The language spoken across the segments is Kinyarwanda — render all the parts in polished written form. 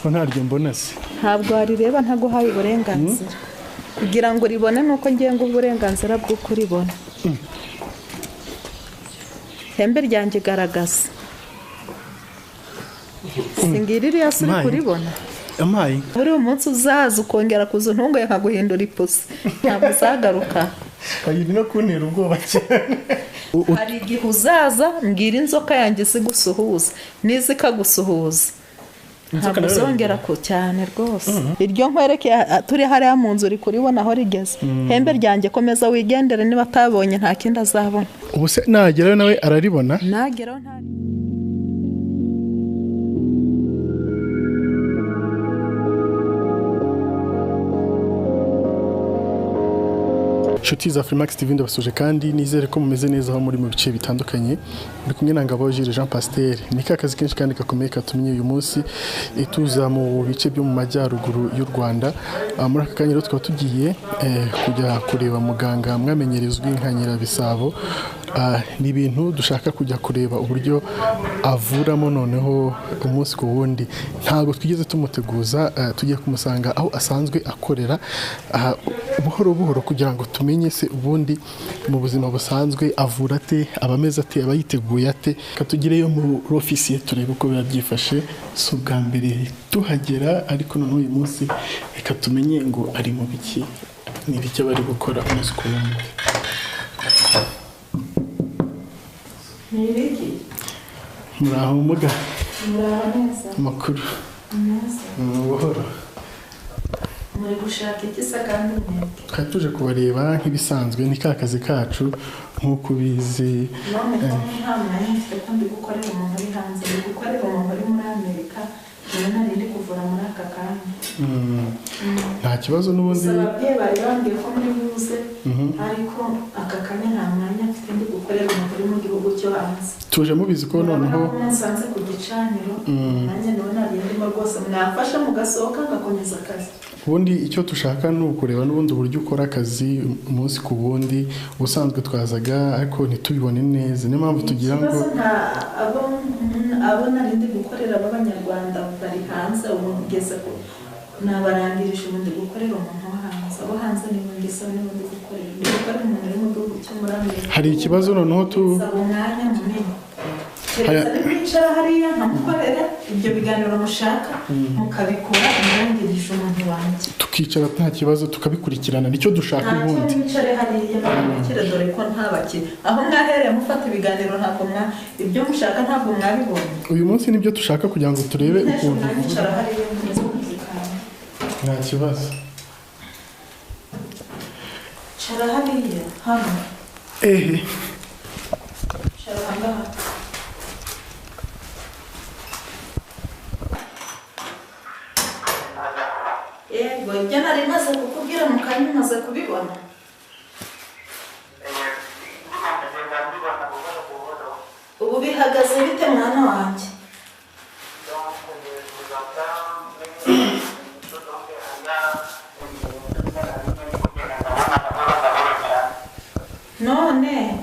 ko ntaryo mbona se ntabwo warireba ntaguhaye uburenganzira kugira ngo uribone nuko ngenga uburenganzira bwo kuribona. Ihembe ryanjye garagaza singiriri yasuri kuribona amayi muri uyu munsi uzaza ukongera kuza ntungoye nkaguhindura ipusi ntabwo uzagaruka. Kayiri no kuntera ubwoba cyane. Hari igihe uzaza mbwira inzoka yanjye zigusuhuza n'izikagusuhuza ntabwo uzongera ko cyane rwose. Iryo nkwereke turi hariya mu nzu uri kuribona aho rigeze. Ihembe ryanjye komeza wigendere, niba atabonye nta kindi azabona. Ubu se nagerayo nawe araribona? Nageraho ntari Inshuti za Freemax TV ndabasuje kandi nizere ko mumeze neza aho muri mu bice bitandukanye. Muri kumwe na Ngabo Jean Pasteur. Ni kazi kenshi kandi gakomeye katumye uyu munsi tuza mu bice byo mu majyaruguru y'u Rwanda. Muri aka kanya twaba tugiye kujya kureba muganga mwamenyerezwe nka Nyirabisabo. Ni ibintu dushaka kujya kureba uburyo avuramo noneho umunsi ku wundi. Ntabwo twigeze tumuteguza, tugiye kumusanga aho asanzwe akorera buhoro buhoro kugira ngo tumenye se ubundi mu buzima busanzwe avura ate, abameze ate, abayiteguye ate. Katugireyo mu office turebe uko byifashe. So bwa mbere tuhagera, ariko none uyu munsi reka tumenye ngo ari mu biki, ni biki bari gukora umunsi ku wundi. Niriki Muraho muga neza makuru neza buhoro. muri gushaka iki se kandi mwebwe Tuje kubareba nk'ibisanzwe, ni kazi kacu nk'uko bizi. none ko nta mwanya mfite ko ndi gukorera umuntu uri hanze, ndi gukorera umuntu uri muri Amerika, rero nari ndi kuvura muri aka kanya. Nta kibazo n'ubundi. Ababyeyi bari bambwiye ko muri buze, ariko aka kanya nta mwanya mfite ndi gukorera umuntu uri mu gihugu cyo hanze. Tuje mubizi ko noneho nsanze ku gicaniro, nanjye niho narindimo rwose, mwafasha mugasohoka ngakomeza akazi. ubundi icyo dushaka ni ukureba n'ubundi uburyo ukora akazi umunsi ku wundi. Ubusanzwe twazaga ariko ntitubibone neza, niyo mpamvu tugira ngo abo narindi gukorera b'abanyarwanda bari hanze, ubu ngeze ko nabarangirije ubundi gukorera umuntu wo hanze. Abo hanze nibo ngeze n'ubundi gukorera, ndi gukorera umuntu uri mu gihugu cyo muri Amerika. hari ikibazo noneho umwanya munini kwicara hariya nkamukorera ibyo biganiro mushaka, mukabikora umurangirije umuntu wanjye, tukicara nta kibazo tukabikurikirana. Nicyo dushaka ubundi. Mwicare hariya mwakire, dore ko ntabakire aho mwahereye mufata ibiganiro, ntabwo ibyo mushaka ntabwo mwabibonye. Uyu munsi nibyo dushaka kugira ngo turebe ukuntu mwicara hariya mugeze kumvikana. nta kibazo. Cara hariya hano. Cara hangaha. Yego, ibyo nari maze kukubwira mu kanya maze kubibona. Ubu bihagaze bite mwana wanjye? None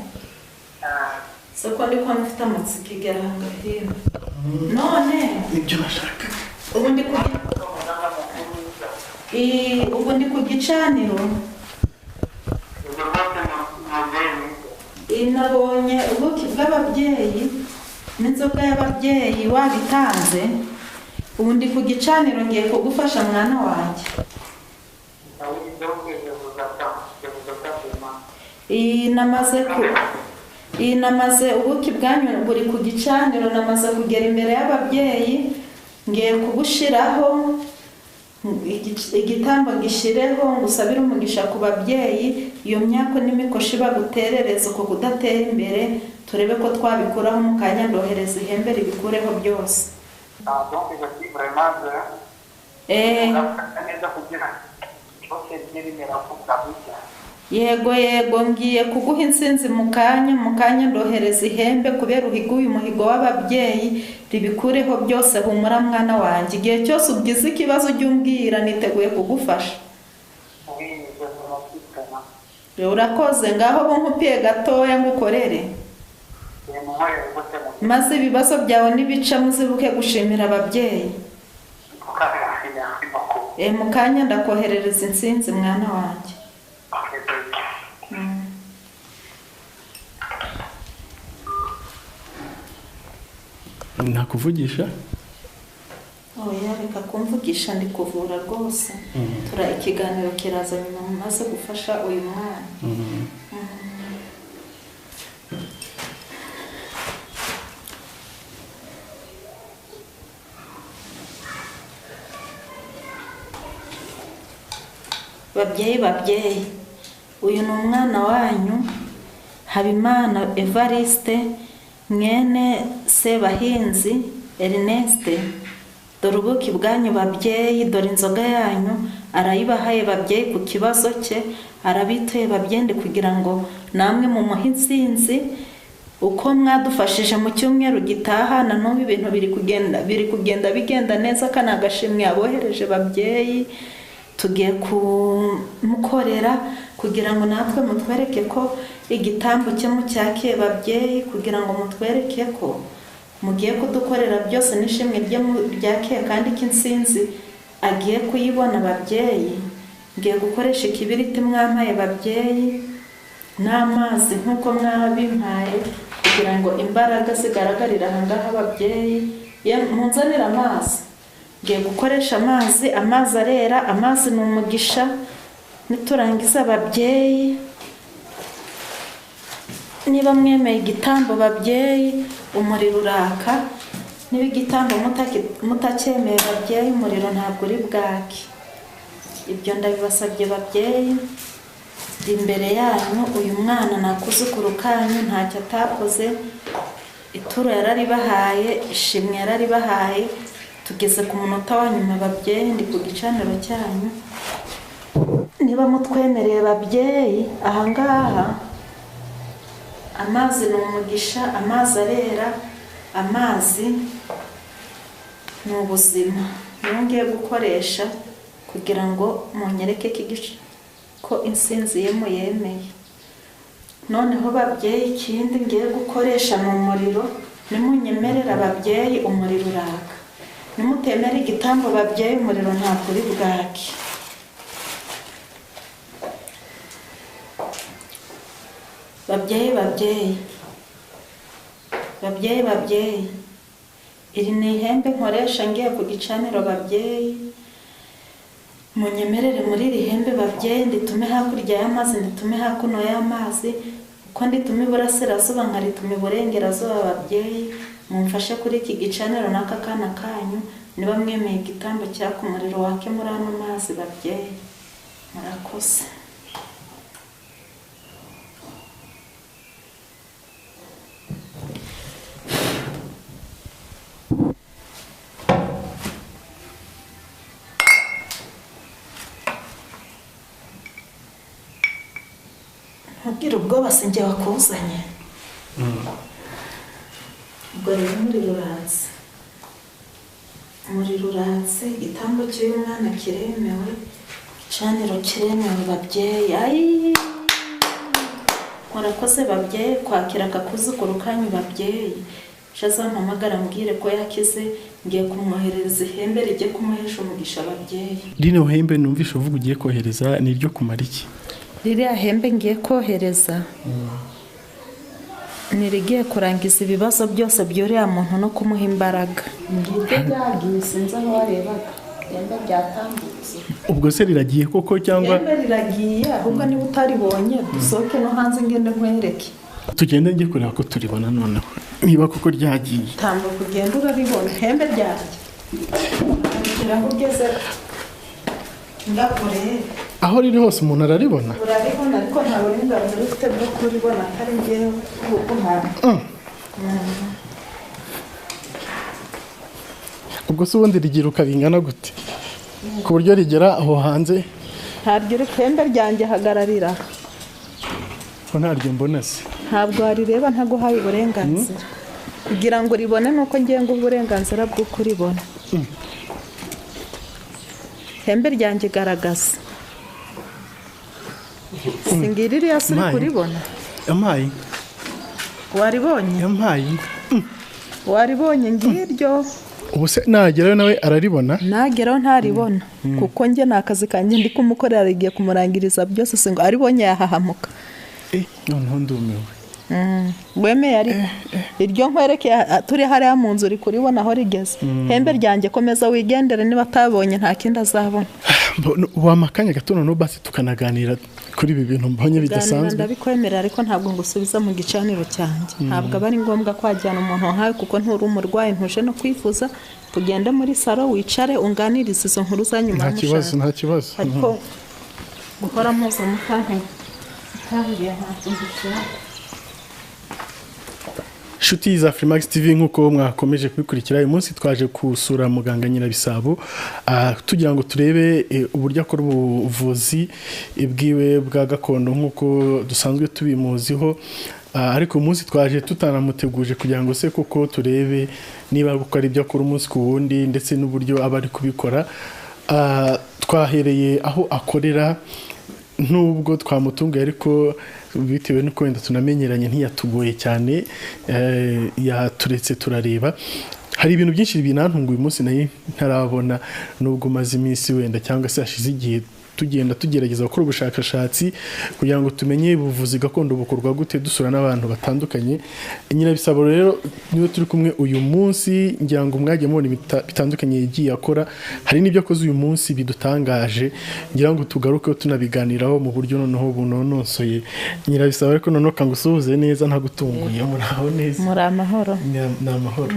soko ndi kwa mfite amatsiko igaranga hino. None ibyo bashaka ubu ndi ku gicaniro. Nabonye ubuki bw'ababyeyi n'inzoga y'ababyeyi wabitanze. Ubu ndi ku gicaniro ngiye kugufasha mwana wanjye. Namaze ubuki bwanyu buri ku gicaniro, namaze kugera imbere y'ababyeyi, ngiye kubushiraho igitambo gishireho ngusabire umugisha ku babyeyi. Iyo myaka n'imikoshi baguterereza uko kudatera imbere, turebe ko twabikuraho mu kanya. Ndohereza ihembe ribikureho byose. Yego ngiye kuguha insinzi mu kanya ndohereza ihembe, kubera uhiguye umuhigo w'ababyeyi, ribikureho byose. Humura mwana wanjye, igihe cyose ugize ikibazo ujye umbwira, niteguye kugufasha. Urakoze, ngaho bo nkupiye gatoya ngukorere, maze ibibazo byawe nibica muzibuke gushimira ababyeyi. mu kanya ndakoherereza insinzi mwana wanjye. nakuvugisha oya reka kumvugisha ndi kuvura rwose. Ikiganiro kiraza nyuma maze gufasha uyu mwana. babyeyi uyu ni umwana wanyu Habimana Evariste mwene Sebahinzi Ernest. Dore ubuki bwanyu babyeyi, dore inzoga yanyu arayibahaye babyeyi ku kibazo cye, arabituye babyeyi kugira ngo namwe mu muhinzinzi uko mwadufashije mu cyumweru gitaha na n'ubu ibintu biri kugenda bigenda neza. Kana agashimwe abohereje babyeyi, tugiye kumukorera kugira ngo natwe mutwereke ko igitambo cye mucyakiye babyeyi, kugira ngo mutwereke ko mugiye kudukorera byose n'ishimwe ryakiye kandi k'insinzi agiye kuyibona babyeyi. Ngiye gukoresha ikibiriti mwampaye babyeyi n'amazi nk'uko mwabimpaye kugira ngo imbaraga zigaragarire aha ngaha babyeyi. Munzanira amazi. Ngiye gukoresha amazi arera, amazi ni umugisha. Niturangiza babyeyi, niba mwemeye igitambo babyeyi, umuriro uraka. Niba igitambo mutacyemeye babyeyi, umuriro ntabwo uri bwake. Ibyo ndabibasabye babyeyi. Imbere yanyu uyu mwana nakuzukuru kanyu ntacyo atakoze. Ituro yararibahaye, ishimwe yararibahaye. Tugeze ku munota wa nyuma babyeyi, ndi ku gicaniro cyanyu. Niba mutwemereye babyeyi, ahangaha amazi ni umugisha, amazi arera, amazi ni ubuzima. Niyo ngiye gukoresha kugira ngo munyereke ko insinzi ye muyemeye. Noneho babyeyi, ikindi ngiye gukoresha mu muriro, nimunyemerera babyeyi, umuriro uraka. Nimutemera igitambo babyeyi, umuriro ntabwo uri bwake. babyeyi, iri ni ihembe nkoresha ngiye ku gicaniro babyeyi. Munyemerere muri iri hembe babyeyi, nditume hakurya y'amazi, nditume hakuno y'amazi, uko nditume iburasirazuba nkaritume iburengerazuba babyeyi. Mumfashe kuri iki gicaniro n'aka kana kanyu. Niba mwemeye igitambo cyaka umuriro wake muri ano mazi babyeyi, murakoze. Ntugire ubwoba, sinjye wakuzanye. Ubwo rero umuriro uratse, igitambo cy'uyu mwana kiremewe, igicaniro kiremewe babyeyi. Murakoze babyeyi kwakira akakuzukuru kanyu babyeyi. Shazampamagara mbwire ko yakize, ngiye kumwohereza ihembe rijye kumuhesha umugisha babyeyi. Rino hembe numvishe uvuga ugiye kohereza ni ryo kumara iki? Ririya hembe ngiye kohereza nirigiye kurangiza ibibazo byose by'uriya muntu no kumuha imbaraga. Ngibyo byagiye, sinzi aho warebaga. Hembe byatambutse. Ubwo se riragiye koko cyangwa? Hembe riragiye, ahubwo niba utaribonye dusohoke no hanze ngende nkwereke. Tugende njye kureba ko turibona noneho. Niba koko ryagiye. Tambuka ugenda uraribona. Hembe ryagiye. Aho ugeze ngakore. Aho riri hose umuntu araribona? Uraribona ariko nta burenganzira ufite bwo kuribona atari ngewe kuguhana. Ubwo se ubundi rigira ukabingana gute? Ku buryo rigera aho hanze? Ntaryo ihembe ryanjye hagararira. Ko ntaryo mbona se? Ntabwo warireba ntaguhaye uburenganzira. Kugira ngo uribone nuko ngiye ngo uburenganzira bwo kuribona. Ihembe ryanjye garagaza. Singiriri yasuri kuribona. Yampaye. Waribonye? Yampaye. Waribonye ngiryo. ubu se nagerayo nawe araribona nageraho ntaribona kuko njye nakazi kanjye ndi kumukorera rigiye kumurangiriza byose singo aribonye yahahamuka noneho ndumiwe wemeye ariko iryo nkwereke turi hariya mu nzu uri kuribona aho rigeze hembe ryanjye komeza wigendere niba atabonye nta kindi azabona wamakanya gato noneho basi tukanaganira kuri ibi bintu mbonye bidasanzwe ndabikwemerera ariko ntabwo ngusubiza mu gicaniro cyanjye ntabwo aba ari ngombwa kwajyana umuntu nkawe kuko nturi umurwayi ntuje no kwifuza tugende muri salo wicare unganirize izo nkuru za nyuma nta kibazo ariko gukora mpuzamahanga utahuye ntabwo mbishaka. Inshuti za Freemax TV nk'uko mwakomeje kubikurikira uyu munsi twaje kusura muganga Nyirabisabo tugira ngo turebe uburyo akora ubuvuzi bwiwe bwa gakondo nk'uko dusanzwe tubimuziho ariko umunsi twaje tutanamuteguje kugira ngo se kuko turebe niba gukora ibyo akora umunsi ku wundi ndetse n'uburyo aba ari kubikora twahereye aho akorera nubwo twamutunga ariko bitewe n'uko wenda tunamenyeranye ntiyatugoye cyane yaturetse turareba hari ibintu byinshi binantunguye umunsi nayo ntarabona nubwo maze iminsi wenda cyangwa se hashize igihe tugenda tugerageza gukora ubushakashatsi kugira ngo tumenye ubuvuzi gakondo bukorwa gute dusura n'abantu batandukanye. Nyirabisabo rero niwe turi kumwe uyu munsi ngira ngo mwajye mubona bitandukanye yagiye akora hari n'ibyo akoze uyu munsi bidutangaje ngira ngo tugaruke tunabiganiraho mu buryo noneho bunonosoye. Nyirabisabo ariko noneho kangusuhuze neza ntagutunguye muraho neza muri amahoro n'amahoro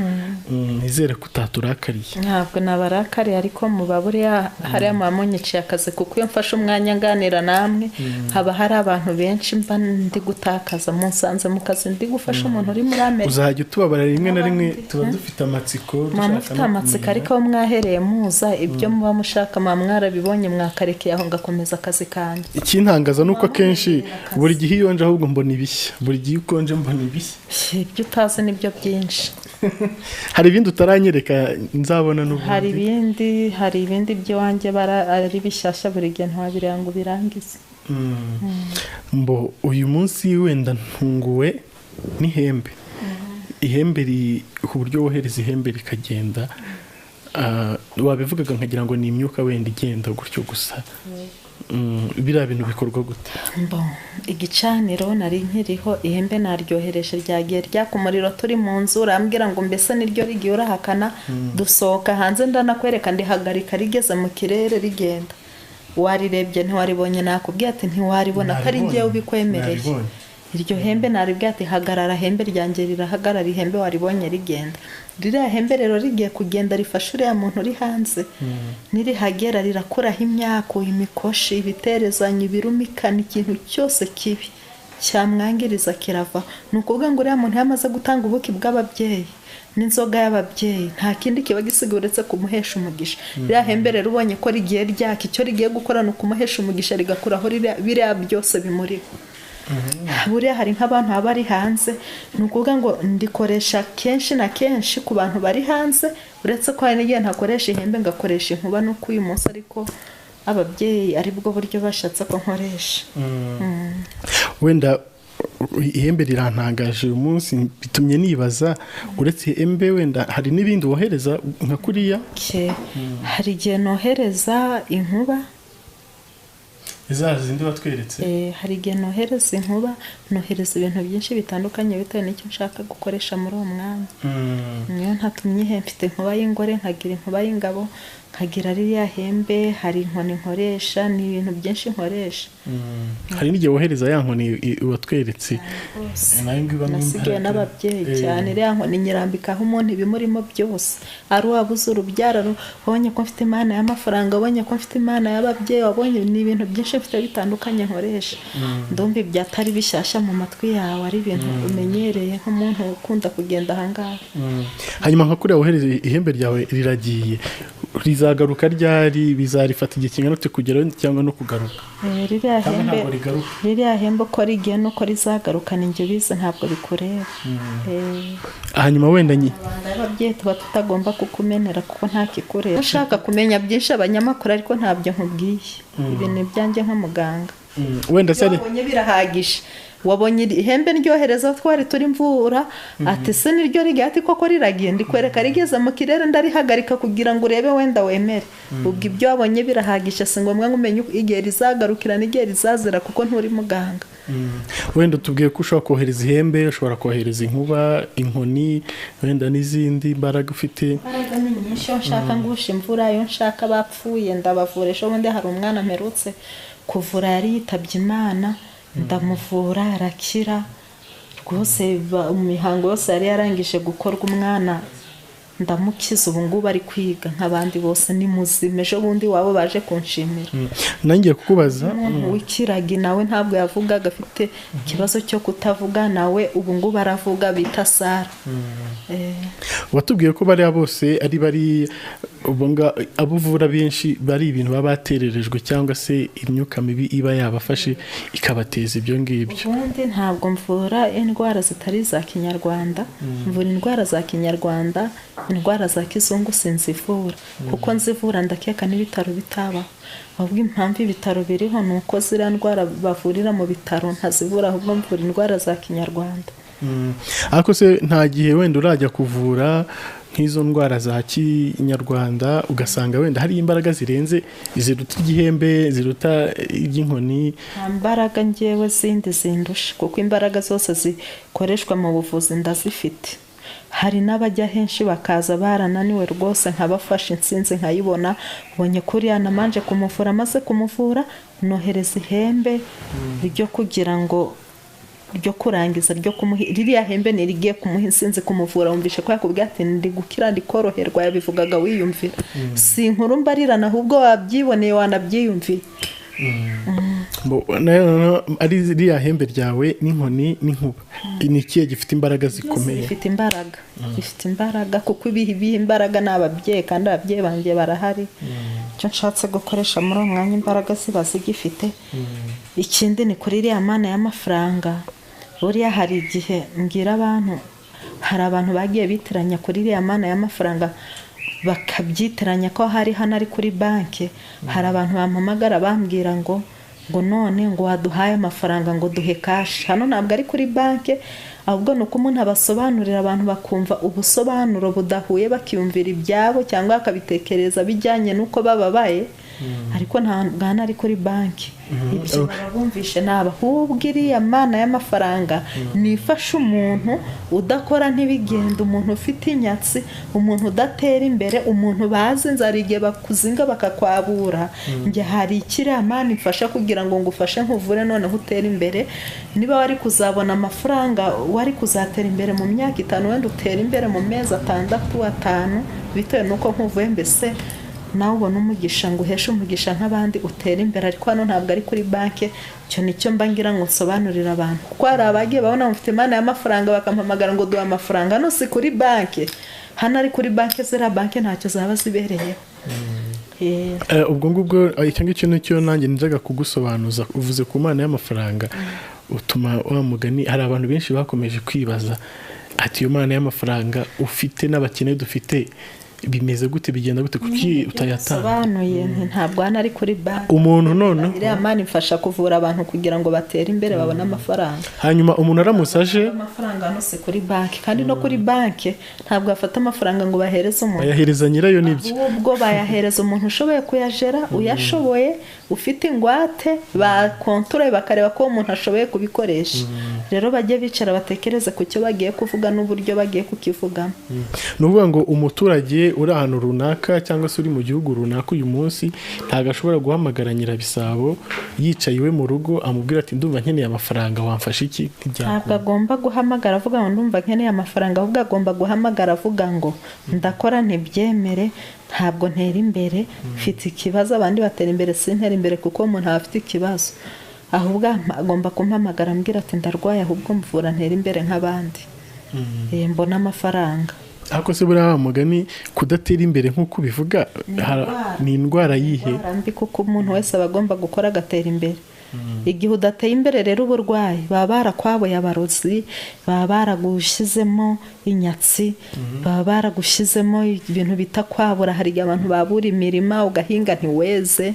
nizere kutaturakariye ntabwo nabarakariye ariko mubaburiya hari amamunyiciye akazi kuko mfashe umwanya nganira namwe haba hari abantu benshi mba ndi gutakaza mu nsanze mu kazi ndi gufasha umuntu uri muri Amerika uzajya tubabara rimwe na rimwe tuba dufite amatsiko mufite amatsiko ariko mwahereye muza ibyo muba mushaka mwamwarabibonye mwakarekeye aho ngakomeza akazi kanjye. Ikintangaza nuko akenshi buri gihe iyo nje ahubwo mbona ibishya buri gihe ukonje mbona ibishya ibyo utazi nibyo byinshi hari ibindi utaranyereka nzabona n'ubundi hari ibindi by'iwanjye ari bishyashya buri gihe ntwabiranga ngo birangize mbo uyu munsi wenda ntunguwe n'ihembe ihembe ku buryo wohereza ihembe rikagenda wabivugaga nkagira ngo ni imyuka wenda igenda gutyo gusa biriya bintu bikorwa gute igicaniro nari nkiriho ihembe naryohereje ryagiye ryaka umuriro turi mu nzu urambwira ngo mbese niryo rigiye urahakana dusohoka hanze ndanakwereka ndihagarika rigeze mu kirere rigenda warirebye ntiwaribonye nakubwiye ati ntiwaribona ko ari njyewe ubikwemereye iryo hembe naribwiye ati hagarara hembe ryanjye rirahagarara ihembe waribonye rigenda ririya hembe rero rigiye kugenda rifasha uriya muntu uri hanze nirihagera rirakuraho imyaka imikoshi ibiterezanya ibirumikana ikintu cyose kibi cyamwangiriza kirava ni ukuvuga ngo uriya muntu yamaze gutanga ubuki bw'ababyeyi n'inzoga y'ababyeyi nta kindi kiba gisigaye uretse kumuhesha umugisha ririya hembe rero ubonye ko rigiye ryaka icyo rigiye gukora ni ukumuhesha umugisha rigakuraho biriya byose bimuriho buriya hari nk'abantu baba bari hanze ni ukuvuga ngo ndikoresha kenshi na kenshi ku bantu bari hanze uretse ko hari n'igihe ntakoresha ihembe ngakoresha inkuba nuko uyu munsi ariko ababyeyi ari bwo buryo bashatse ko nkoresha wenda ihembe rirantangaje uyu munsi bitumye nibaza uretse ihembe wenda hari n'ibindi wohereza nka kuriya hari igihe nohereza inkuba zindi batweretse hari igihe nohereza inkuba nohereza ibintu byinshi bitandukanye bitewe n'icyo nshaka gukoresha muri uwo mwanya niyo ntatumye mfite inkuba y'ingore nkagira inkuba y'ingabo nkagira ririya hembe hari inkoni nkoresha ni ibintu byinshi nkoresha hari n'igihe wohereza ya nkoni watweretse nasigaye n'ababyeyi cyane iriya nkoni nyirambikaho umuntu ibimurimo byose ari uwabuze urubyaro wabonye ko mfite imana y'amafaranga wabonye ko mfite imana y'ababyeyi wabonye ni ibintu byinshi mfite bitandukanye nkoresha ndumva ibyatari bishyashya mu matwi yawe ari ibintu umenyereye nk'umuntu ukunda kugenda ahangaha hanyuma nka kuriya wohereza ihembe ryawe riragiye rizagaruka ryari bizarifata igihe kingana ute kugeraho cyangwa no kugaruka ririya hembe uko rigiye nuko rizagaruka ni njye bize ntabwo bikureba hanyuma wenda ababyeyi tuba tutagomba kukumenera kuko nta kikureba ushaka kumenya byinshi abanyamakuru ariko ntabyo nkubwiye ibintu byanjye nk'umuganga wenda se birahagije wabonye ihembe ryohereza twari turi mvura ati se niryo rigati koko riragiye ndikwereka rigeze mu kirere ndarihagarika kugira ngo urebe wenda wemere ubwo ibyo wabonye birahagije si ngombwa ngo umenye igihe rizagarukira n'igihe rizazira kuko nturi muganga. Wenda tubwiye ko ushobora kohereza ihembe, ushobora kohereza inkuba, inkoni, wenda n'izindi mbaraga ufite. Imbaraga ni nyinshi, iyo nshaka ngusha imvura, iyo nshaka bapfuye ndabavurisha. Ubundi hari umwana mperutse kuvura yari yitabye Imana, ndamuvura arakira rwose, imihango yose yari yarangije gukorwa umwana ndamukiza, ubu ngubu ari kwiga nk'abandi bose, ni muzima. Ejo bundi wabo baje kunshimira. Nangiye kukubaza w'ikiragi nawe ntabwo yavugaga, afite ikibazo cyo kutavuga, nawe ubu ngubu aravuga, bita Sara. Watubwiye ko bariya bose ari bari abuvura benshi bari ibintu baba batererejwe cyangwa se imyuka mibi iba yabafashe ikabateza ibyo ngibyo. Ubundi ntabwo mvura indwara zitari za kinyarwanda, mvura indwara za kinyarwanda, indwara za kizungu sinzivura kuko nzivura ndakeka n'ibitaro bitaba. Ahubwo impamvu ibitaro biriho ni uko ziriya ndwara bavurira mu bitaro ntazivura, ahubwo mvura indwara za kinyarwanda. Ariko se nta gihe wenda urajya kuvura nk'izo ndwara za kinyarwanda ugasanga wenda hari imbaraga zirenze iziruta igihembe, ziruta iby'inkoni? Nta mbaraga ngewe zindi zindusha kuko imbaraga zose zikoreshwa mu buvuzi ndazifite. Hari n'abajya henshi bakaza barananiwe rwose nkabafasha insinzi nkayibona. Ubonye kuriya namanje kumuvura, maze kumuvura nohereza ihembe ryo kugira ngo ryo kurangiza ryo kumuha ririya hembe nirigiye kumuha insinzi kumuvura. Wumvishe ko yakubwiye ati ndi gukira ndi koroherwa, yabivugaga wiyumvira. Si inkuru mbarirana ahubwo wabyiboneye wanabyiyumviye. Ari ririya hembe ryawe n'inkoni n'inkuba, ni ikihe gifite imbaraga zikomeye? Gifite imbaraga kuko ibihe imbaraga ni ababyeyi, kandi ababyeyi banjye barahari. Icyo nshatse gukoresha muri uwo mwanya imbaraga ziba zigifite. Ikindi ni kuri iriya mana y'amafaranga. Buriya hari igihe mbwira abantu, hari abantu bagiye bitiranya kuri iriya mana y'amafaranga bakabyitiranya ko hari hano ari kuri banki. Hari abantu bampamagara bambwira ngo none ngo waduhaye amafaranga ngo duhe kashi. Hano ntabwo ari kuri banki, ahubwo ni uko umuntu abasobanurira abantu bakumva ubusobanuro budahuye, bakiyumvira ibyabo cyangwa bakabitekereza bijyanye n'uko bababaye. Ariko ntabwo hano ari kuri banki. Ibyo barabumvishe naba. Ahubwo iriya mana y'amafaranga nifasha umuntu udakora ntibigenda, umuntu ufite inyatsi, umuntu udatera imbere, umuntu bazi inzara igihe bakuzinga bakakwabura. Njye hari ikiriya mana imfasha kugira ngo ngufashe nkuvure noneho utere imbere. Niba wari kuzabona amafaranga, wari kuzatera imbere mu myaka 5, wenda utera imbere mu mezi 6, 5 bitewe nuko nkuvuye, mbese nawe ubona umugisha ngo uheshe umugisha nk'abandi utera imbere. Ariko hano ntabwo ari kuri banki. Cyo nicyo mba ngira ngo nsobanurira abantu, kuko hari abagiye babona mufite imana y'amafaranga bakampamagara ngo duha amafaranga. Hano si kuri banki, hano ari kuri banki. Ziriya banki ntacyo zaba zibereyeho. Ubwo ngubwo icyo ngicyo nicyo nanjye njaga kugusobanuza. Uvuze ku mana y'amafaranga, utuma wa mugani hari abantu benshi bakomeje kwibaza ati iyo mana y'amafaranga ufite n'abakene dufite bimeze gute, bigenda gute, kuki utayatanga? Sobanuye ntabwo hano ari kuri banki. Umuntu none iriya mana ifasha kuvura abantu kugira ngo batere imbere babone amafaranga. Hanyuma umuntu aramusaje amafaranga hano si kuri banki, kandi no kuri banki ntabwo bafata amafaranga ngo bahereze umuntu, bayahereza nyirayo. Nibyo ubwo bayahereza umuntu ushoboye kuyajera, uyashoboye, ufite ingwate, bakontorore bakareba ko umuntu ashoboye kubikoresha. Rero bajye bicara batekereze ku cyo bagiye kuvuga n'uburyo bagiye kukivugamo. Nuvuga ngo umuturage uri ahantu runaka cyangwa se uri mu gihugu runaka uyu munsi ntago ashobora guhamagara Nyirabisabo yicaye iwe mu rugo amubwira ati ndumva nkeneye amafaranga, wamfasha iki? Ntabwo agomba guhamagara avuga ngo ndumva nkeneye amafaranga, ahubwo agomba guhamagara avuga ngo ndakora ntibyemere, ntabwo ntera imbere, mfite ikibazo, abandi batera imbere sintera imbere, kuko umuntu aba afite ikibazo. Ahubwo agomba kumpamagara ambwira ati ndarwaye, ahubwo mvura ntera imbere nk'abandi, mbona amafaranga. Ariko se buriya mugani kudatera imbere nk'uko bivuga ni indwara yihe? Mbi kuko umuntu wese aba agomba gukora agatera imbere. Igihe udateye imbere rero uburwayi baba barakwaboye abarozi, baba baragushyizemo inyatsi, baba baragushyizemo ibintu bita kwabura. Hari abantu babura imirima ugahinga ntiweze,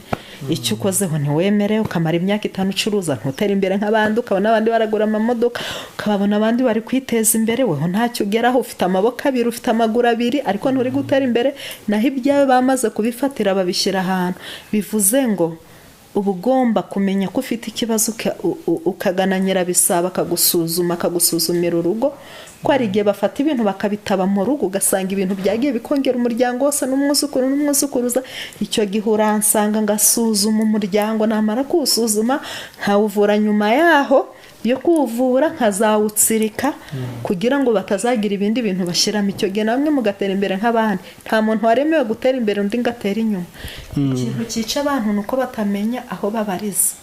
icyo ukozeho ntiwemere ukamara imyaka 5 ucuruza ntutera imbere nk'abandi ukabona abandi baragura amamodoka ukabona abandi bari kwiteza imbere weho ntacyo ugeraho ufite amaboko 2 ufite amaguru 2 ariko nturi gutera imbere naho ibyawe bamaze kubifatira babishyira ahantu bivuze ngo uba ugomba kumenya ko ufite ikibazo ukagana nyirabisaba akagusuzumira urugo ko ari igihe bafata ibintu bakabitaba mu rugo ugasanga ibintu byagiye bikongera umuryango wose n'umwuzukuruza icyo gihe uransanga ngasuzuma umuryango namara kuwusuzuma nkawuvura nyuma yaho yo kuwuvura nkazawutsirika kugira ngo batazagira ibindi bintu bashyiramo icyo gihe namwe mugatera imbere nk'abandi nta muntu waremewe gutera imbere undi ngatera inyuma ikintu cyica abantu ni uko batamenya aho babariza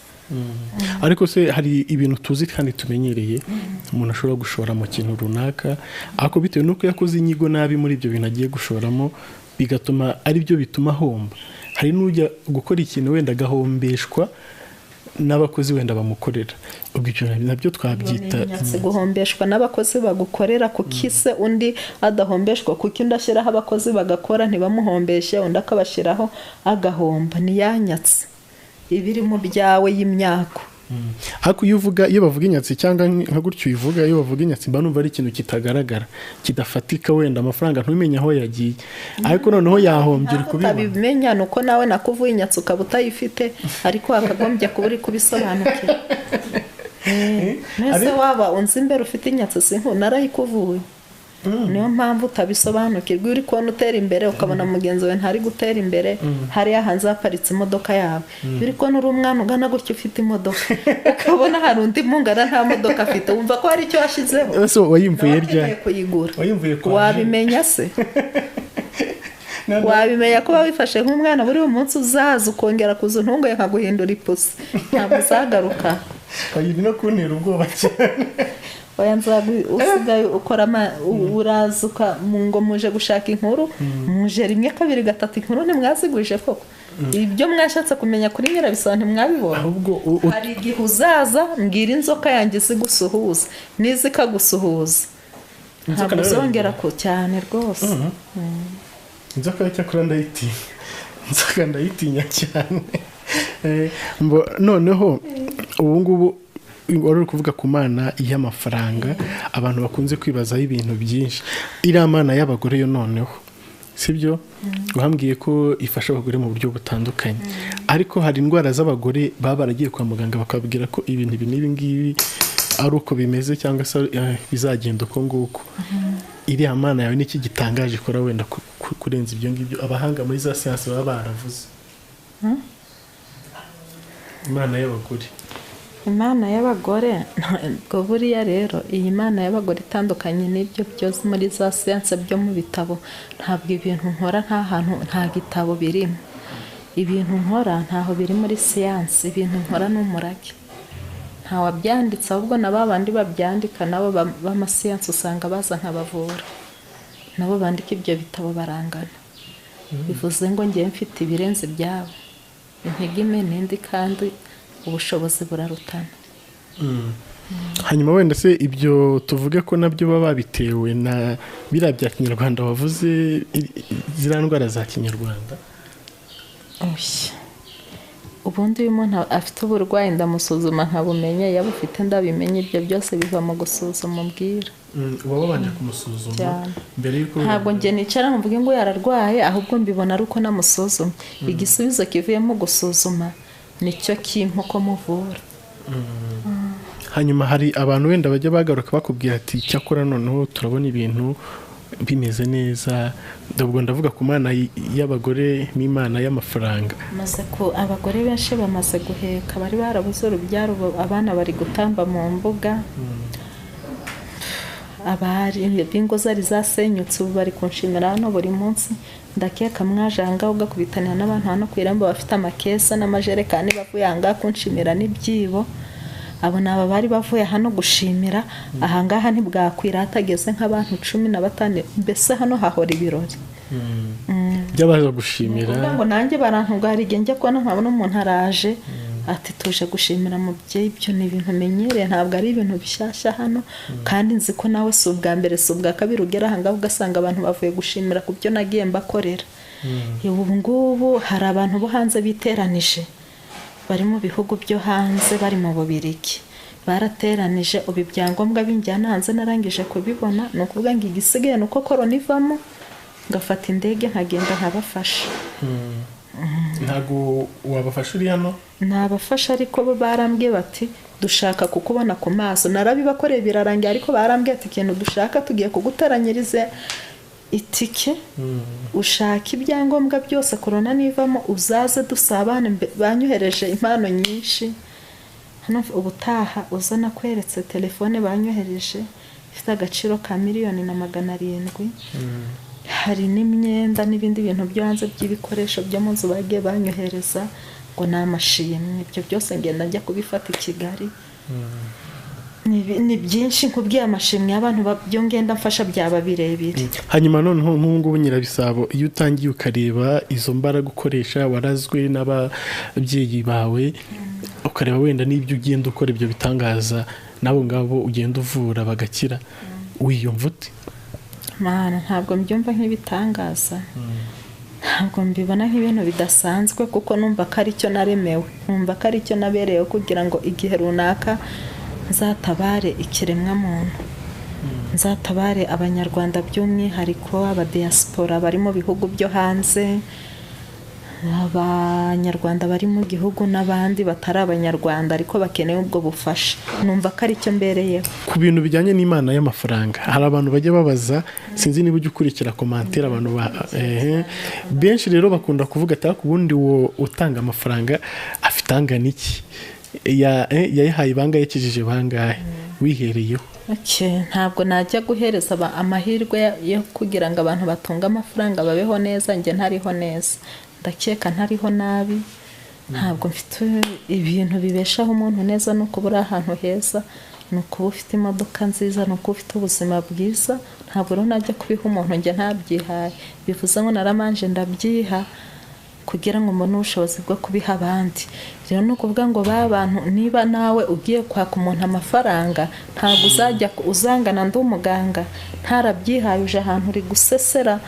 ariko se hari ibintu tuzi kandi tumenyereye umuntu ashobora gushora mu kintu runaka ariko bitewe nuko yakoze inyigo nabi muri ibyo bintu agiye gushoramo bigatuma ari byo bituma ahomba hari n'ujya gukora ikintu wenda agahombeshwa n'abakozi wenda bamukorera ubwo ibyo nabyo twabyita guhombeshwa n'abakozi bagukorera kukise undi adahombeshwa kuko undi ashyiraho abakozi bagakora ntibamuhombeshe undi akabashyiraho agahomba niyanyatse ibiri mu byawe y'imyaka ariko iyo bavuga inyatsi cyangwa nka gutyo uyivuga iyo bavuga inyatsi mba numva ari ikintu kitagaragara kidafatika wenda amafaranga ntumenye aho yagiye ariko noneho yahombye uri kubibona utabimenya nuko nawe nakuvuye inyatsi ukaba utayifite ariko wakagombye kuba uri kubisobanukira nese waba unzi imbere ufite inyatsi sinko narayikuvuye niyo mpamvu utabisobanukirwa uri kubona utera imbere ukabona mugenzi we ntari gutera imbere hariya hanze haparitse imodoka yawe uri kubona uri umwana ugana gutyo ufite imodoka ukabona hari undi mungana nta modoka afite wumva ko hari icyo washyizeho wayimvuye ryari kuyigura wabimenya se wabimenya ko wifashe nk'umwana buri munsi uzaza ukongera kuza ntungoye nkaguhindura ipusi ntabwo uzagaruka bayiri no kuntera ubwoba cyane usigaye ukora urazuka ngo muje gushaka inkuru muje 1 2 3 inkuru ntimwaziguje koko ibyo mwashatse kumenya kuri nyirabisaba ntimwabibona hari igihe uzaza mbwira inzoka yanjye zigusuhuza n'izikagusuhuza ntabwo uzongera ko cyane rwose inzoka cyakora ndayitinya cyane noneho ubu ngubu wari kuvuga ku mana y'amafaranga abantu bakunze kwibazaho ibintu byinshi iriya mana y'abagore yo noneho sibyo uhambwiye ko ifasha abagore mu buryo butandukanye ariko hari indwara z'abagore baba baragiye kwa muganga bakabwira ko ibintu ibi n'ibi ngibi ari uko bimeze cyangwa se bizagenda uko nguko iriya mana yawe n'iki gitangaje ikora wenda kurenza ibyo ngibyo abahanga muri za siyansi baba baravuze imana y'abagore imana y'abagore ngo buriya rero iyi mana y'abagore itandukanye n'ibyo byose muri za siyanse byo mu bitabo ntabwo ibintu nkora nta hantu nta gitabo birimo ibintu nkora ntaho biri muri siyanse ibintu nkora n'umurage ntawabyanditse ahubwo na babandi babyandika nabo b'amasiyanse usanga baza nk'abavura nabo bandika ibyo bitabo barangana bivuze ngo ngiye mfite ibirenze byabo intege n'indi kandi ubushobozi burarutana hanyuma wenda se ibyo tuvuge ko nabyo baba babitewe na biriya bya kinyarwanda wavuze ziriya ndwara za kinyarwanda ubundi uyu muntu afite uburwayi ndamusuzuma nkabumenye yaba ufite ndabimenye ibyo byose biva mu gusuzuma umbwira uba wabanje kumusuzuma mbere y'uko ntabwo njye nicara mvuge ngo yararwaye ahubwo mbibona ari uko namusuzumye igisubizo kivuyemo gusuzuma nicyo kimpa ko muvura hanyuma hari abantu wenda bajya bagaruka bakubwira ati cyakora noneho turabona ibintu bimeze neza ndabwo ndavuga ku mana y'abagore n'imana y'amafaranga maze ko abagore benshi bamaze guheka bari barabuze urubyaro abana bari gutamba mu mbuga abari bingo zari zasenyutse ubu bari kunshimira hano buri munsi ndakeka mwajanga ugakubitanira n'abantu hano ku irembo bafite amakesa n'amajerekani bavuye ahangaha kunshimira n'ibyibo abo ni aba bari bavuye hano gushimira ahangaha ntibwakwira hatageze nk'abantu 15 mbese hano hahora ibirori by'abaza gushimira ngo nanjye barantugara igihe njya kubona nkabona umuntu araje ati tuje gushimira mubyeyi ibyo ni ibintu menyereye ntabwo ari ibintu bishyashya hano kandi nzi ko nawe si ubwa mbere si ubwa kabiri ugera ahangaha ugasanga abantu bavuye gushimira ku byo nagiye mbakorera ubu ngubu hari abantu bo hanze biteranije bari mu bihugu byo hanze bari mu Bubiligi barateranije ubu ibyangombwa binjyana hanze narangije kubibona ni ukuvuga ngo igisigaye ni uko korona ivamo ngafata indege nkagenda nkabafasha. Ntabwo wabafasha uri hano? Nabafasha ariko bo barambwiye bati dushaka kukubona ku maso, narabibakoreye birarangiye ariko barambwiye ati ikintu dushaka tugiye kuguteranyiriza itike ushaka ibyangombwa byose korona nivamo uzaze dusabane. Banyohereje impano nyinshi hano, ubutaha uzana kweretse telefone banyohereje ifite agaciro ka 1,700,000. Hari n'imyenda n'ibindi bintu byo hanze by'ibikoresho byo mu nzu bagiye banyohereza ngo ni amashimwe. Ibyo byose ngenda njya kubifata i Kigali. Ni byinshi nkubwiye amashimwe y'abantu byo ngenda mfasha byaba birebire. Hanyuma noneho nk'ubu Nyirabisabo, iyo utangiye ukareba izo mbaraga ukoresha warazwe n'ababyeyi bawe, ukareba wenda n'ibyo ugenda ukora ibyo bitangaza nabo ngabo ugenda uvura bagakira, wiyumva ute? Mana, ntabwo mbyumva nk'ibitangaza, ntabwo mbibona nk'ibintu bidasanzwe, kuko numva ko ari cyo naremewe, numva ko ari cyo nabereyeho kugira ngo igihe runaka nzatabare ikiremwa muntu, nzatabare abanyarwanda by'umwihariko abadiaspora bari mu bihugu byo hanze, abanyarwanda bari mu gihugu n'abandi batari abanyarwanda ariko bakeneye ubwo bufasha. Numva ko ari cyo mbereyeho. Ku bintu bijyanye n'Imana y'amafaranga, hari abantu bajya babaza, sinzi niba ujya ukurikira commentaire, abantu benshi rero bakunda kuvuga ati ku bundi wo utanga amafaranga afite angana iki, yayihaye bangahe, yakijije bangahe, wihereyeho? Ntabwo najya guhereza amahirwe yo kugira ngo abantu batunga amafaranga babeho neza, njye ntariho neza, ndakeka ntariho nabi. Ntabwo mfite ibintu bibeshaho umuntu neza, nuko buri ahantu heza, nuko ufite imodoka nziza, nuko ufite ubuzima bwiza. Ntabwo rero najya kubiha umuntu njye ntabyihaye, bivuze ngo naramanje ndabyiha kugira ngo mbone ubushobozi bwo kubiha abandi. Rero ni ukuvuga ngo ba bantu, niba nawe ugiye kwaka umuntu amafaranga, ntabwo uzajya uzangana ndi umuganga ntarabyihaye, uje ahantu uri gusesera,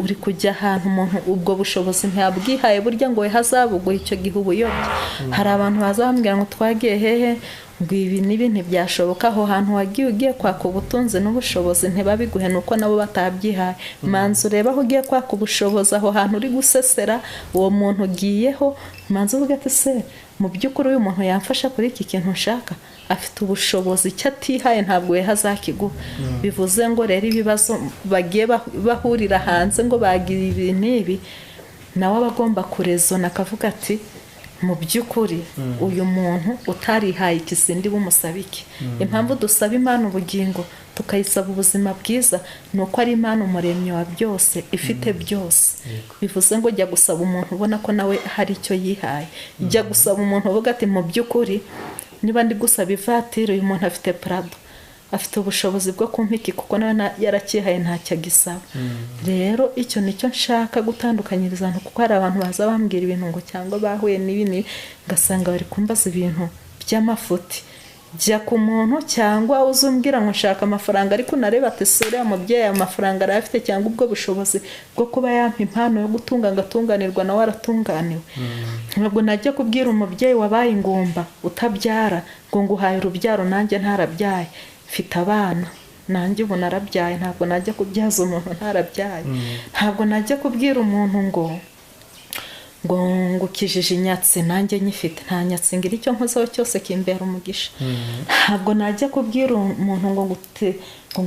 uri kujya ahantu umuntu ubwo bushobozi ntabwihaye, burya ngo we hazabuguha icyo gihe ubuyobye. Hari abantu bazambwira ngo twagiye hehe, ngo ibi nibi ntibyashoboka, aho hantu wagiye ugiye kwaka ubutunzi n'ubushobozi ntibabiguhe, nuko nabo batabyihaye. Manzi ureba aho ugiye kwaka ubushobozi, aho hantu uri gusesera uwo muntu ugiyeho, manzi uvuga ati se mu by'ukuri uyu muntu yamfasha kuri iki kintu nshaka, afite ubushobozi, icyo atihaye ntabwo we hazakiguha. Bivuze ngo rero ibibazo bagiye bahurira hanze ngo bagira ibi n'ibi, nawe aba agomba kurezona akavuga ati mu by'ukuri uyu muntu utarihaye ikisindi bumusabike. Impamvu dusaba Imana ubugingo tukayisaba ubuzima bwiza, nuko ari Imana umuremyi wa byose, ifite byose. Bivuze ngo jya gusaba umuntu ubona ko nawe hari icyo yihaye, jya gusaba umuntu uvuga ati mu by'ukuri niba ndi gusaba ivatiri, uyu muntu afite Prado, afite ubushobozi bwo kumpiki kuko nawe yarakihaye ntacyo agisaba. Rero icyo nicyo nshaka gutandukanyiriza abantu, kuko hari abantu baza bambwira ibintu ngo cyangwa bahuye n'ibini ngasanga bari kumbaza ibintu by'amafuti. Jya ku muntu cyangwa uzumbwira ngo nshaka amafaranga, ariko nareba ati sore umubyeyi amafaranga arafite cyangwa ubwo bushobozi bwo kuba yampa impano yo gutunga ngatunganirwa nawe aratunganiwe. Ntabwo najya kubwira umubyeyi wabaye ingumba utabyara ngo nguhaye urubyaro nanjye ntarabyaye, mfite abana nanjye ubu narabyaye, ntabwo najya kubyaza umuntu ntarabyaye. Ntabwo najya kubwira umuntu ngo ukijije inyatsi nanjye nyifite, nta nyatsi ngira icyo nkozeho cyose kimbera umugisha. Ntabwo najya kubwira umuntu ngo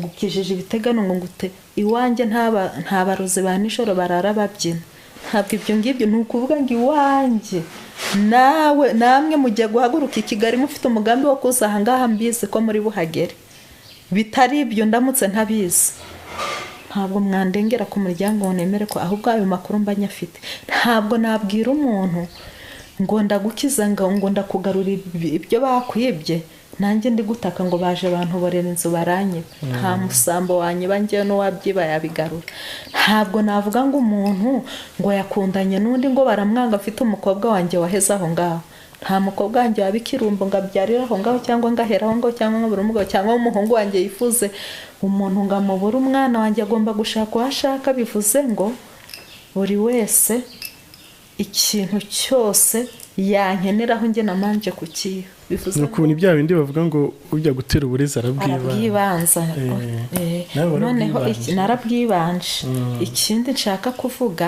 ukijije ibitegano ngo ngute iwanjye nta barozi ba nijoro barara babyina. Ntabwo ibyo ngibyo, ni ukuvuga ngo iwanjye namwe mujya guhaguruka i Kigali mufite umugambi wo kuza aha ngaha, mbizi ko muri buhagere. Bitari ibyo ndamutse ntabizi, ntabwo mwandengera ku muryango ngo nemere ko ahubwo ayo makuru mba nyafite. Ntabwo nabwira umuntu ngo ndagukiza ngo ndakugarura ibyo bakwibye, nanjye ndi gutaka ngo baje abantu borera inzu baranye. Nta musambo wanyiba njyewe n'uwabyiba yabigarura. Ntabwo navuga ngo umuntu ngo yakundanye n'undi ngo baramwanga, afite umukobwa wanjye waheze aho ngaho. Nta mukobwa wanjye wabikirumbo ngo abyarira aho ngaho cyangwa ngahera aho ngaho cyangwa nkabura umugabo cyangwa umuhungu wanjye yifuze umuntu ngo amubure umwana wanjye agomba gushaka uwo ashaka. Bivuze ngo buri wese ikintu cyose yankeneraho njye namanje kukiha. Bivuze nuko ni bya bindi bavuga ngo ujya gutera uburezi arabwibanza. Noneho narabwibanje. Ikindi nshaka kuvuga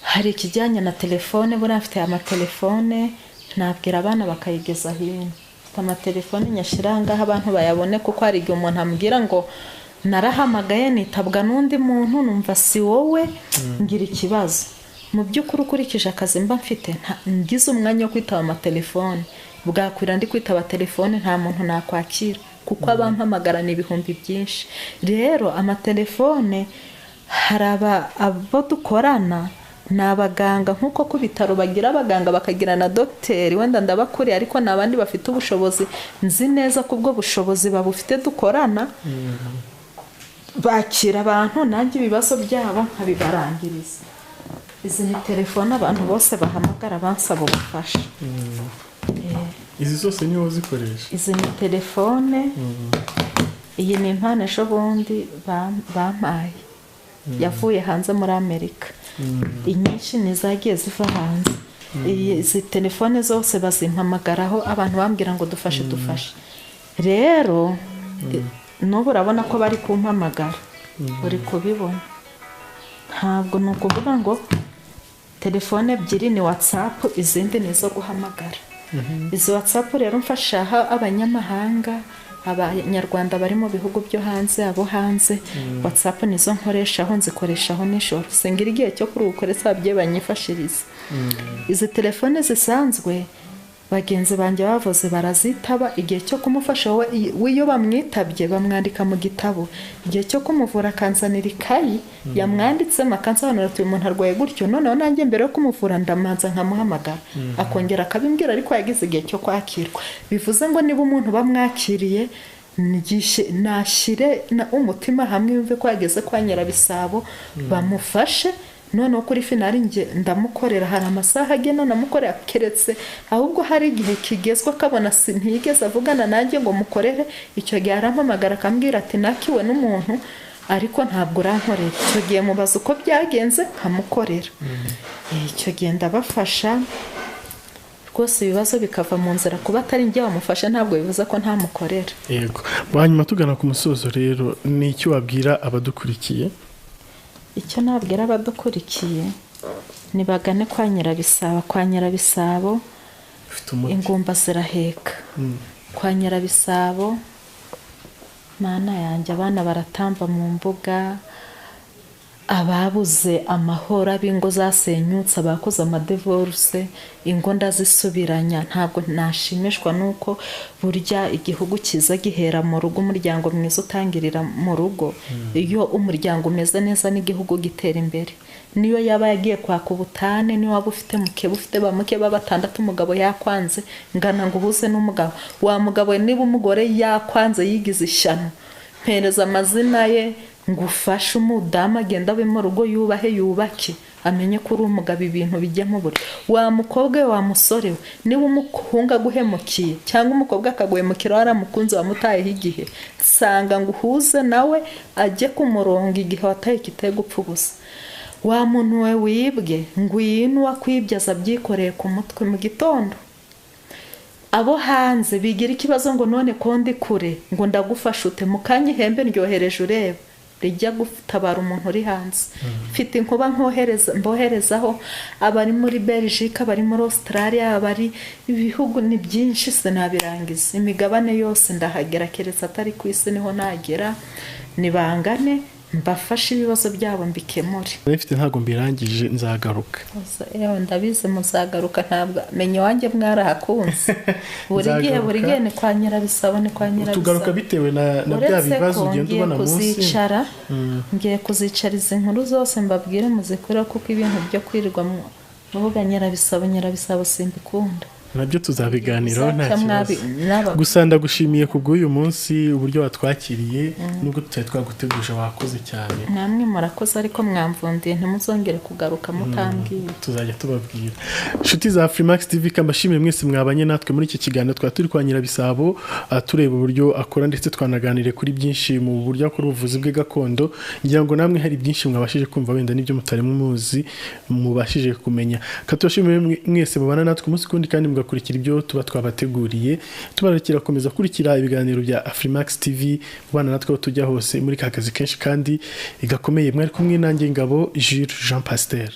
hari ikijyanye na telefone. Buriya mfite amatelefone nabwira abana bakayigeza hino. Mfite amatelefone nyashirangaho abantu bayabone, kuko hari igihe umuntu ambwira ngo narahamagaye nitabwa n'undi muntu numva si wowe, ngira ikibazo. Mu by'ukuri ukurikije akazi mba mfite ngize umwanya wo kwitaba amatelefone, bwakwira ndi kwitaba telefone nta muntu nakwakira, kuko abampamagara ni ibihumbi byinshi. Rero amatelefone hari abo dukorana ni abaganga, nk'uko ku bitaro bagira abaganga bakagira na dogiteri, wenda ndabakuriye, ariko n'abandi bafite ubushobozi nzi neza ko ubwo bushobozi babufite dukorana, bakira abantu nanjye ibibazo byabo nkabibarangiriza. Izi ni telefone abantu bose bahamagara bansaba ubufasha. Izi zose niho zikoresha? Izi ni telefone. Iyi ni impano ejo bundi bampaye, yavuye hanze muri Amerika. Inyinshi nizagiye ziva hanze. Izi telefone zose bazimpamagaraho abantu bambwira ngo dufashe. Rero n'ubu urabona ko bari kumpamagara, uri kubibona. Ntabwo ni ukuvuga ngo telefone ebyiri ni WhatsApp, izindi ni izo guhamagara. Izi WhatsApp rero mfashaho abanyamahanga, abanyarwanda bari mu bihugu byo hanze, abo hanze. WhatsApp nizo nkoreshaho, nzikoreshaho nijoro, singira igihe cyo kurukoresha ababyeyi banyifashiriza. Izi telefone zisanzwe bagenzi banjye bavuze barazitaba, igihe cyo kumufasha we iyo bamwitabye bamwandika mu gitabo, igihe cyo kumuvura akanzanira ikayi yamwanditsemo akansobanurira ati uyu muntu arwaye gutyo, noneho nanjye mbere yo kumuvura ndamanza nkamuhamagara akongera akabimbwira, ariko yagize igihe cyo kwakirwa. Bivuze ngo niba umuntu bamwakiriye nashyire umutima hamwe, yumve ko yageze kwa Nyirabisabo, bamufashe. Noneho kuri finali nge ndamukorera, hari amasaha agena namukorera, keretse ahubwo hari igihe kigezwe akabona ntiyigeze avugana nanjye ngo mukorere, icyo gihe arampamagara akambwira ati nakiwe n'umuntu ariko ntabwo urankorera. Icyo gihe mubaza uko byagenze nkamukorera. Icyo gihe ndabafasha rwose, ibibazo bikava mu nzira. Kuba atari njye wamufasha ntabwo bivuze ko ntamukorera. Yego. Hanyuma tugana ku musozo rero, ni icyo wabwira abadukurikiye? Icyo nabwira abadukurikiye nibagane kwa Nyirabisabo. Kwa Nyirabisabo ingumba ziraheka. Kwa Nyirabisabo mana yanjye abana baratamba mu mbuga, ababuze amahoro, ab'ingo zasenyutse, abakoze amadivorce, ingo ndazisubiranya. Ntabwo nashimishwa nuko burya igihugu kiza gihera mu rugo, umuryango mwiza utangirira mu rugo. Iyo umuryango umeze neza n'igihugu gitera imbere. Niyo yaba yagiye kwaka ubutane, niyo waba ufite mukeba, ufite bamuke batandatu, umugabo yakwanze ngana ngo uhuze n'umugabo, wa mugabo niba umugore yakwanze yigize ishyano, mpereza amazina ye ngufashe umudamu agenda abe mu rugo, yubahe yubake, amenye ko uri umugabo, ibintu bijyamo buri. Wa mukobwa we, wa musore we, niba umuhunga guhemukiye cyangwa umukobwa akaguhemukira waramukunze wamutayeho igihe, sanga ngo uhuze nawe ajye ku murongo igihe wataye kiteye gupfa ubusa. Wa muntu we wibwe, ngwino wakwibyaza byikoreye ku mutwe mu gitondo. Abo hanze bigira ikibazo ngo none ko ndi kure ngo ndagufasha ute, mu kanya ihembe ryohereje ureba rijya gutabara umuntu uri hanze. Mfite inkuba mboherezaho abari muri Belgique, abari muri Australia, abari ibihugu ni byinshi sinabirangiza. Imigabane yose ndahagera, keretse atari ku isi niho nagera. Nibangane mbafashe ibibazo byabo mbikemure. Nifite ntago mbirangije, nzagaruka. Ndabize muzagaruka, ntabwo menye wanjye mwarahakunze. Buri gihe ni kwa Nyirabisabo, ni kwa Nyirabisabo. Tugaruka bitewe na bya bibazo ugenda ubona munsi. Ngiye kuzicariza inkuru zose mbabwire muzikora, kuko ibintu byo kwirirwa mu rubuga Nyirabisabo simbikunda. nabyo tuzabiganiraho nta kibazo. Gusa ndagushimiye kubw'uyu munsi uburyo watwakiriye nubwo tutari twaguteguje wakoze cyane. Namwe murakoze ariko mwamvundiye ntimuzongere kugaruka mutambwiye. Tuzajya tubabwira. Inshuti za Freemax TV kambashimire mwese mwabanye natwe muri iki kiganiro turi kwa Nyirabisabo tureba uburyo akora ndetse twanaganire kuri byinshi mu buryo akora ubuvuzi bwe gakondo. Ngira ngo namwe hari byinshi mwabashije kumva wenda n'ibyo mutari muzi mubashije kumenya. Katubashimire mwese mubana natwe umunsi kundi kandi mugakurikira ibyo tuba twabateguriye. Tubarakira komeza kurikira ibiganiro bya Freemax TV bana natwe tujya hose muri kakazi kenshi kandi igakomeye. Mwari kumwe nanjye Ngabo Jules Jean Pasteur.